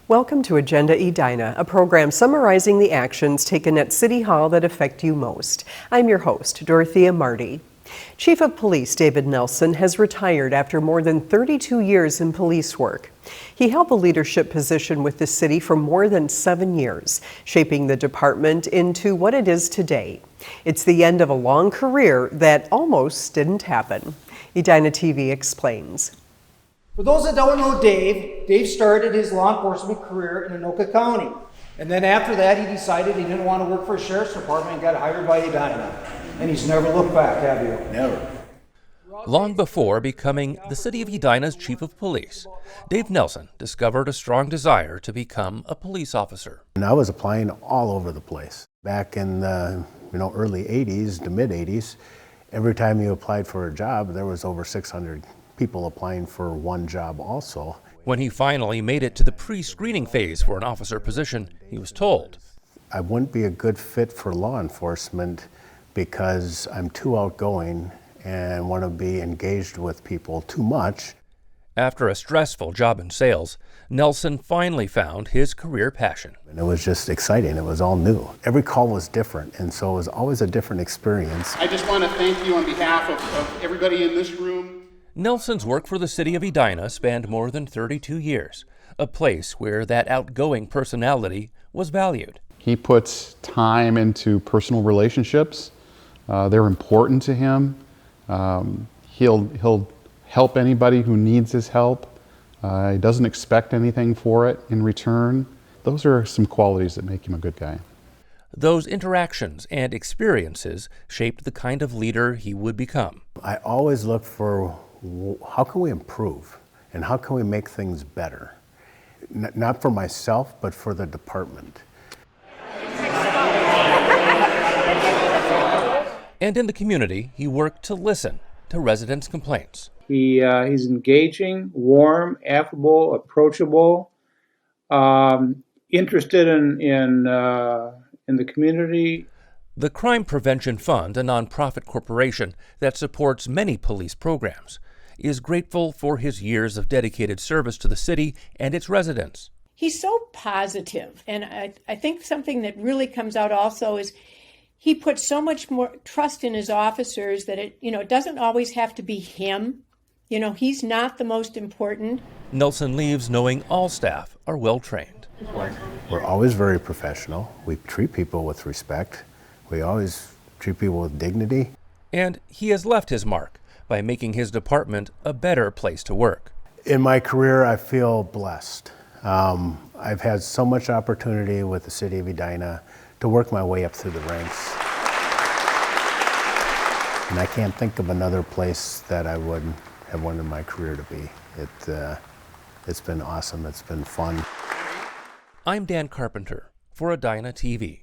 Welcome to Agenda Edina, a program summarizing the actions taken at City Hall that affect you most. I'm your host, Dorothea Marty. Chief of Police David Nelson has retired after more than 32 years in police work. He held the leadership position with the city for more than 7 years, shaping the department into what it is today. It's the end of a long career that almost didn't happen. Edina TV explains. For those that don't know Dave started his law enforcement career in Anoka County. And then after that, he decided he didn't want to work for a sheriff's department and got hired by Edina. And he's never looked back, have you? Never. Long before becoming the city of Edina's chief of police, Dave Nelson discovered a strong desire to become a police officer. And I was applying all over the place. Back in the early 80s to mid 80s, every time you applied for a job, there was over 600 people applying for one job also. When he finally made it to the pre-screening phase for an officer position, he was told, I wouldn't be a good fit for law enforcement because I'm too outgoing and want to be engaged with people too much. After a stressful job in sales, Nelson finally found his career passion. And it was just exciting. It was all new. Every call was different, and so it was always a different experience. I just want to thank you on behalf of everybody in this room. Nelson's work for the city of Edina spanned more than 32 years, a place where that outgoing personality was valued. He puts time into personal relationships. They're important to him. He'll help anybody who needs his help. He doesn't expect anything for it in return. Those are some qualities that make him a good guy. Those interactions and experiences shaped the kind of leader he would become. I always look for how can we improve and how can we make things better? Not for myself, but for the department. And in the community, he worked to listen to residents' complaints. He's engaging, warm, affable, approachable, interested in the community. The Crime Prevention Fund, a nonprofit corporation that supports many police programs, is grateful for his years of dedicated service to the city and its residents. He's so positive, and I think something that really comes out also is he puts so much more trust in his officers that it doesn't always have to be him. He's not the most important. Nelson leaves knowing all staff are well trained. We're always very professional. We treat people with respect. We always treat people with dignity. And he has left his mark by making his department a better place to work. In my career, I feel blessed. I've had so much opportunity with the city of Edina to work my way up through the ranks. And I can't think of another place that I would have wanted my career to be. It's been awesome. It's been fun. I'm Dan Carpenter for Edina TV.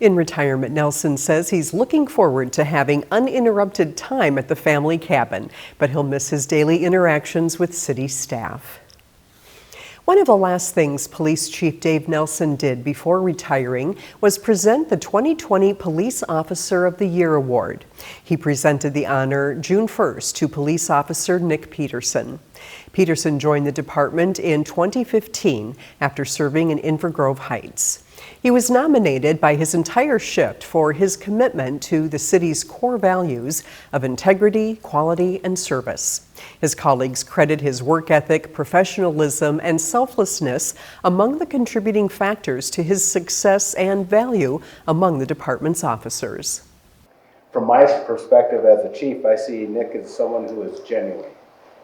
In retirement, Nelson says he's looking forward to having uninterrupted time at the family cabin, but he'll miss his daily interactions with city staff. One of the last things Police Chief Dave Nelson did before retiring was present the 2020 Police Officer of the Year Award. He presented the honor June 1st to Police Officer Nick Peterson. Peterson joined the department in 2015 after serving in Inver Grove Heights. He was nominated by his entire shift for his commitment to the city's core values of integrity, quality, and service. His colleagues credit his work ethic, professionalism, and selflessness among the contributing factors to his success and value among the department's officers. From my perspective as a chief, I see Nick as someone who is genuine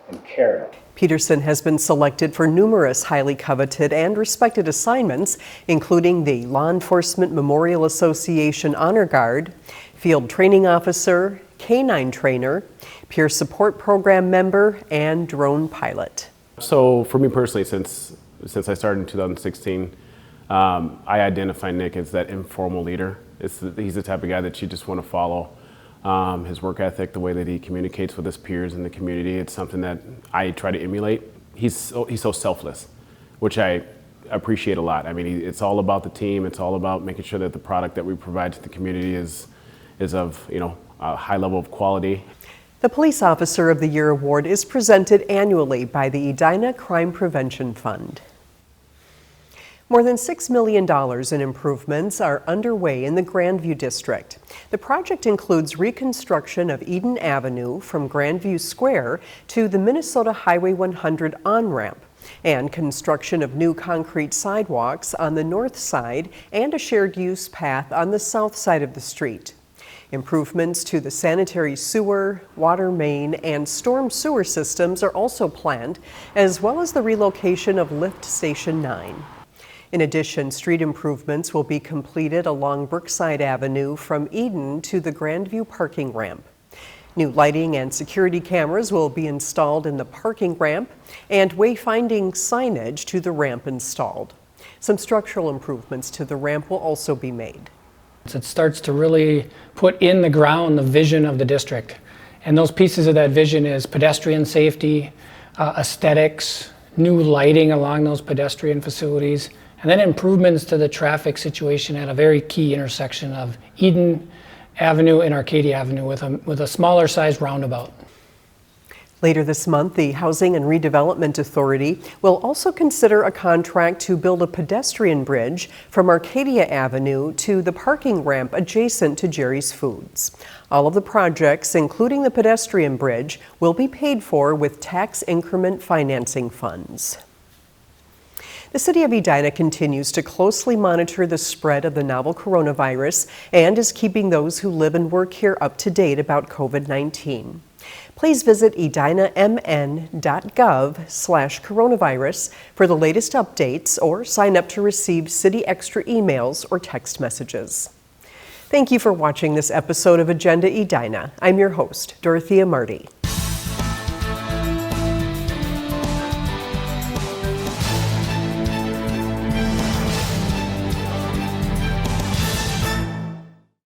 and caring. Peterson has been selected for numerous highly coveted and respected assignments, including the Law Enforcement Memorial Association Honor Guard, Field Training Officer, Canine Trainer, Peer Support Program Member, and Drone Pilot. So for me personally, since I started in 2016, I identify Nick as that informal leader. He's the type of guy that you just want to follow. His work ethic, the way that he communicates with his peers in the community, it's something that I try to emulate. He's so selfless, which I appreciate a lot. I mean, it's all about the team. It's all about making sure that the product that we provide to the community is of a high level of quality. The Police Officer of the Year Award is presented annually by the Edina Crime Prevention Fund. More than $6 million in improvements are underway in the Grandview District. The project includes reconstruction of Eden Avenue from Grandview Square to the Minnesota Highway 100 on-ramp, and construction of new concrete sidewalks on the north side and a shared use path on the south side of the street. Improvements to the sanitary sewer, water main, and storm sewer systems are also planned, as well as the relocation of Lift Station 9. In addition, street improvements will be completed along Brookside Avenue from Eden to the Grandview parking ramp. New lighting and security cameras will be installed in the parking ramp and wayfinding signage to the ramp installed. Some structural improvements to the ramp will also be made. It starts to really put in the ground the vision of the district. And those pieces of that vision is pedestrian safety, aesthetics, new lighting along those pedestrian facilities, and then improvements to the traffic situation at a very key intersection of Eden Avenue and Arcadia Avenue with a smaller size roundabout. Later this month, the Housing and Redevelopment Authority will also consider a contract to build a pedestrian bridge from Arcadia Avenue to the parking ramp adjacent to Jerry's Foods. All of the projects, including the pedestrian bridge, will be paid for with tax increment financing funds. The city of Edina continues to closely monitor the spread of the novel coronavirus and is keeping those who live and work here up to date about COVID-19. Please visit edinamn.gov/coronavirus for the latest updates or sign up to receive City Extra emails or text messages. Thank you for watching this episode of Agenda Edina. I'm your host, Dorothea Marty.